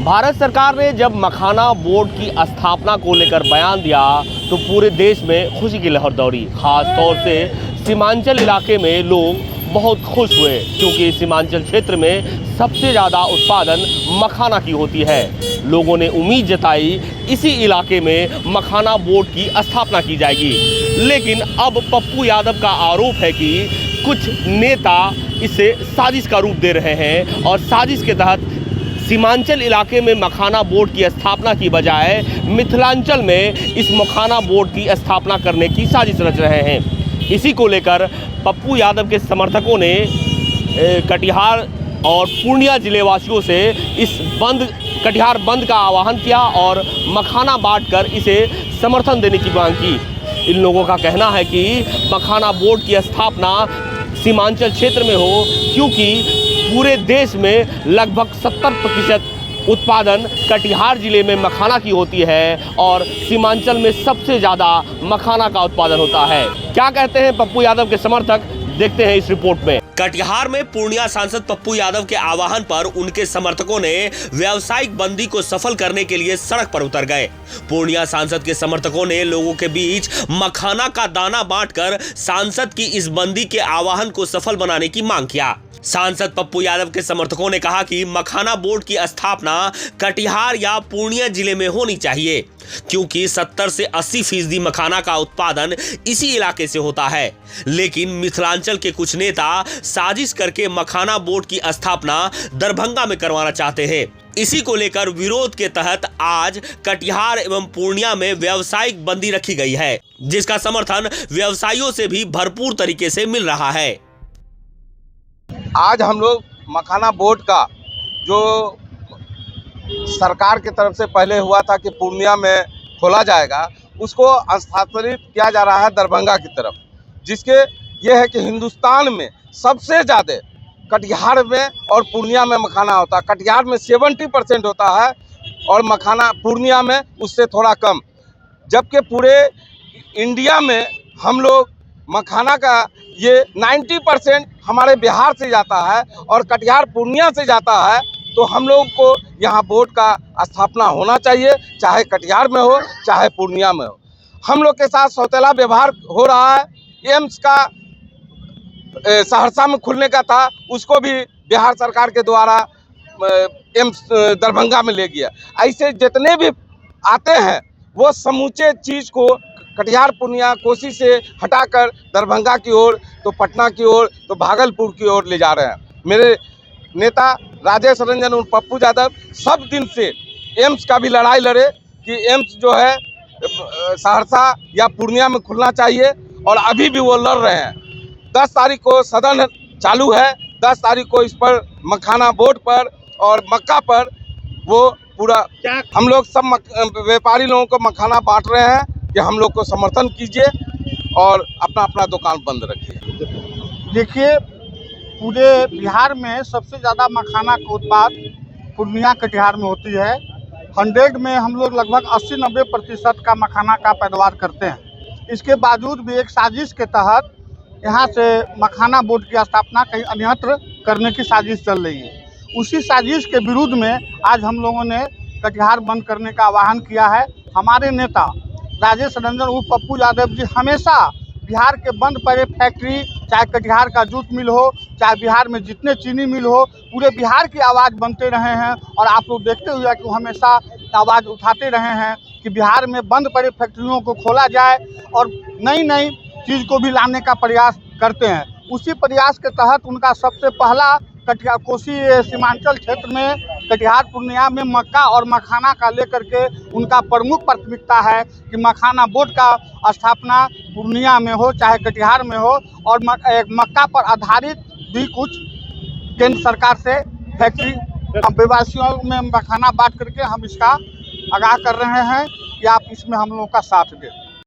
भारत सरकार ने जब मखाना बोर्ड की स्थापना को लेकर बयान दिया तो पूरे देश में खुशी की लहर दौड़ी। खास तौर से सीमांचल इलाके में लोग बहुत खुश हुए क्योंकि सीमांचल क्षेत्र में सबसे ज़्यादा उत्पादन मखाना की होती है। लोगों ने उम्मीद जताई इसी इलाके में मखाना बोर्ड की स्थापना की जाएगी। लेकिन अब पप्पू यादव का आरोप है कि कुछ नेता इसे साजिश का रूप दे रहे हैं और साजिश के तहत सीमांचल इलाके में मखाना बोर्ड की स्थापना की बजाय मिथिलांचल में इस मखाना बोर्ड की स्थापना करने की साजिश रच रहे हैं। इसी को लेकर पप्पू यादव के समर्थकों ने कटिहार और पूर्णिया जिले वासियों से इस कटिहार बंद का आह्वान किया और मखाना बांटकर इसे समर्थन देने की मांग की। इन लोगों का कहना है कि मखाना बोर्ड की स्थापना सीमांचल क्षेत्र में हो क्योंकि पूरे देश में लगभग 70% उत्पादन कटिहार जिले में मखाना की होती है और सीमांचल में सबसे ज़्यादा मखाना का उत्पादन होता है। क्या कहते हैं पप्पू यादव के समर्थक, देखते हैं इस रिपोर्ट में। कटिहार में पूर्णिया सांसद पप्पू यादव के आह्वान पर उनके समर्थकों ने व्यावसायिक बंदी को सफल करने के लिए सड़क पर उतर गए। पूर्णिया सांसद के समर्थकों ने लोगों के बीच मखाना का दाना बांटकर सांसद की इस बंदी के आह्वान को सफल बनाने की मांग किया। सांसद पप्पू यादव के समर्थकों ने कहा कि मखाना बोर्ड की स्थापना कटिहार या पूर्णिया जिले में होनी चाहिए क्योंकि 70 से 80% मखाना का उत्पादन इसी इलाके से होता है। लेकिन मिथिलांचल के कुछ नेता साजिश करके मखाना बोर्ड की स्थापना दरभंगा में करवाना चाहते हैं। इसी को लेकर विरोध के तहत आज कटिहार एवं पूर्णिया में व्यावसायिक बंदी रखी गई है, जिसका समर्थन व्यवसायियों से भी भरपूर तरीके से मिल रहा है। आज हम लोग मखाना बोर्ड का जो सरकार की तरफ से पहले हुआ था कि पूर्णिया में खोला जाएगा, उसको स्थानांतरित किया जा रहा है दरभंगा की तरफ, जिसके ये है कि हिंदुस्तान में सबसे ज़्यादा कटिहार में और पूर्णिया में मखाना होता है। कटिहार में 70% होता है और मखाना पूर्णिया में उससे थोड़ा कम, जबकि पूरे इंडिया में हम लोग मखाना का ये 90% हमारे बिहार से जाता है और कटिहार पूर्णिया से जाता है। तो हम लोगों को यहाँ बोर्ड का स्थापना होना चाहिए, चाहे कटिहार में हो चाहे पूर्णिया में हो। हम लोग के साथ सौतेला व्यवहार हो रहा है। एम्स का सहरसा में खुलने का था, उसको भी बिहार सरकार के द्वारा एम्स दरभंगा में ले गया। ऐसे जितने भी आते हैं वो समूचे चीज़ को कटिहार पूर्णिया कोसी से हटाकर दरभंगा की ओर, तो पटना की ओर, तो भागलपुर की ओर ले जा रहे हैं। मेरे नेता राजेश रंजन और पप्पू यादव सब दिन से एम्स का भी लड़ाई लड़े कि एम्स जो है सहरसा या पूर्णिया में खुलना चाहिए और अभी भी वो लड़ रहे हैं। 10 तारीख को सदन चालू है, 10 तारीख को इस पर मखाना बोर्ड पर और मक्का पर वो पूरा हम लोग सब व्यापारी लोगों को मखाना बांट रहे हैं कि हम लोग को समर्थन कीजिए और अपना अपना दुकान बंद रखिए। देखिए, पूरे बिहार में सबसे ज़्यादा मखाना का उत्पाद पूर्णिया कटिहार में होती है। 100 में हम लोग लगभग 80-90% का मखाना का पैदावार करते हैं। इसके बावजूद भी एक साजिश के तहत यहाँ से मखाना बोर्ड की स्थापना कहीं अन्यत्र करने की साजिश चल रही है। उसी साजिश के विरुद्ध में आज हम लोगों ने कटिहार बंद करने का आह्वान किया है। हमारे नेता राजेश रंजन उर्फ पप्पू यादव जी हमेशा बिहार के बंद पड़े फैक्ट्री, चाहे कटिहार का जूट मिल हो, चाहे बिहार में जितने चीनी मिल हो, पूरे बिहार की आवाज़ बनते रहे हैं। और आप लोग देखते हुए कि वो हमेशा आवाज़ उठाते रहे हैं कि बिहार में बंद पड़े फैक्ट्रियों को खोला जाए और नई नई चीज़ को भी लाने का प्रयास करते हैं। उसी प्रयास के तहत उनका सबसे पहला कटिहार कोसी सीमांचल क्षेत्र में कटिहार पूर्णिया में मक्का और मखाना का लेकर के उनका प्रमुख प्राथमिकता है कि मखाना बोर्ड का स्थापना पूर्णिया में हो चाहे कटिहार में हो और मक्का पर आधारित भी कुछ केंद्र सरकार से फैक्ट्री व्यवसायियों में मखाना बांट करके हम इसका आगाह कर रहे हैं कि आप इसमें हम लोगों का साथ दें।